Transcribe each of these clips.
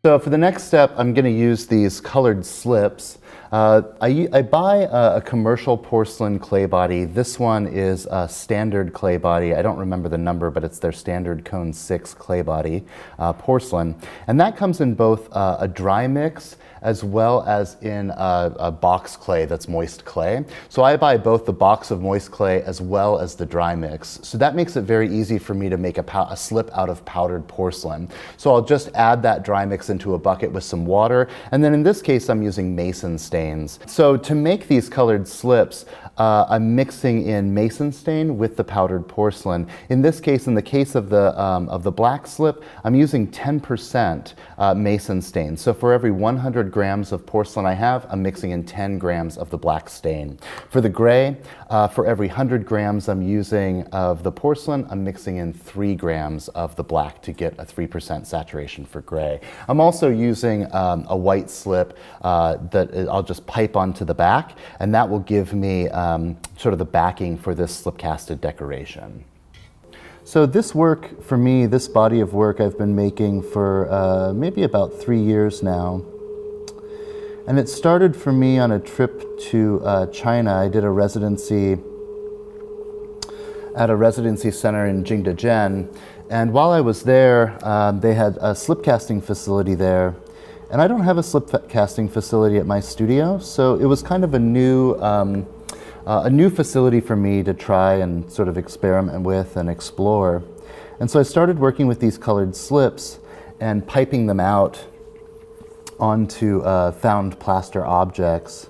So for the next step, I'm going to use these colored slips. I buy a commercial porcelain clay body. This one is a standard clay body. I don't remember the number, but it's their standard cone 6 clay body porcelain. And that comes in both a dry mix as well as in a box clay that's moist clay. So I buy both the box of moist clay as well as the dry mix. So that makes it very easy for me to make a slip out of powdered porcelain. So I'll just add that dry mix into a bucket with some water, and then in this case I'm using mason stains. So to make these colored slips, I'm mixing in mason stain with the powdered porcelain. In this case, in the case of the black slip, I'm using 10% mason stain. So for every 100 grams of porcelain I have, I'm mixing in 10 grams of the black stain. For the gray, for every 100 grams I'm using of the porcelain, I'm mixing in 3 grams of the black to get a 3% saturation for gray. I'm also using a white slip that I'll just pipe onto the back, and that will give me sort of the backing for this slip casted decoration. So this work for me, this body of work I've been making for maybe about 3 years now. And it started for me on a trip to China. I did a residency at a residency center in Jingdezhen. And while I was there, they had a slip casting facility there. And I don't have a slip casting facility at my studio, so it was kind of a new facility for me to try and sort of experiment with and explore. And so I started working with these colored slips and piping them out onto found plaster objects.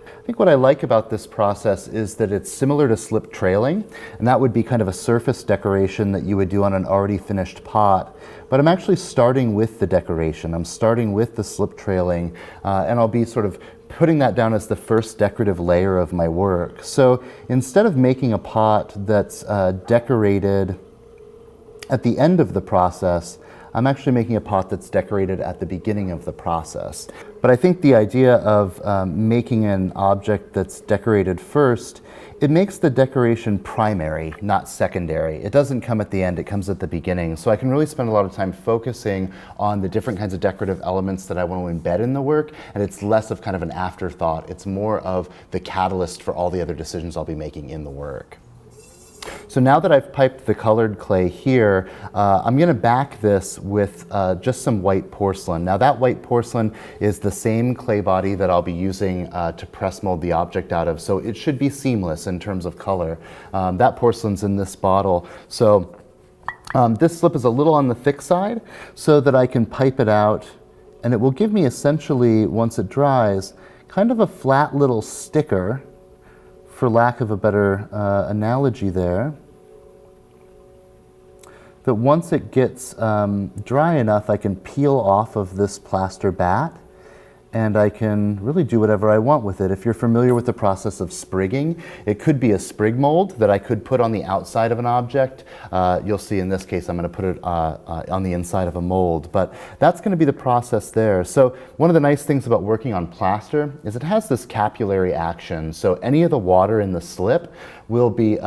I think what I like about this process is that it's similar to slip trailing, and that would be kind of a surface decoration that you would do on an already finished pot. But I'm actually starting with the decoration. I'm starting with the slip trailing, and I'll be sort of putting that down as the first decorative layer of my work. So instead of making a pot that's decorated at the end of the process, I'm actually making a pot that's decorated at the beginning of the process. But I think the idea of making an object that's decorated first, it makes the decoration primary, not secondary. It doesn't come at the end, it comes at the beginning. So I can really spend a lot of time focusing on the different kinds of decorative elements that I want to embed in the work, and it's less of kind of an afterthought. It's more of the catalyst for all the other decisions I'll be making in the work. So now that I've piped the colored clay here, I'm going to back this with just some white porcelain. Now that white porcelain is the same clay body that I'll be using to press mold the object out of, so it should be seamless in terms of color. That porcelain's in this bottle, so this slip is a little on the thick side so that I can pipe it out, and it will give me essentially, once it dries, kind of a flat little sticker, for lack of a better analogy there, that once it gets dry enough, I can peel off of this plaster bat, and I can really do whatever I want with it. If you're familiar with the process of sprigging, it could be a sprig mold that I could put on the outside of an object. You'll see in this case I'm going to put it on the inside of a mold, but that's going to be the process there. So one of the nice things about working on plaster is it has this capillary action, so any of the water in the slip will be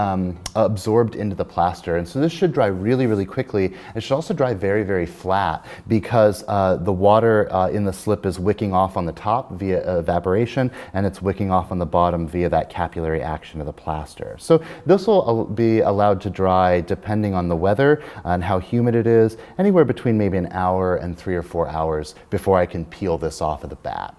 absorbed into the plaster, and so this should dry really, really quickly. It should also dry very, very flat because the water in the slip is wicking off on the top via evaporation, and it's wicking off on the bottom via that capillary action of the plaster. So this will be allowed to dry depending on the weather and how humid it is, anywhere between maybe an hour and 3 or 4 hours before I can peel this off of the bat.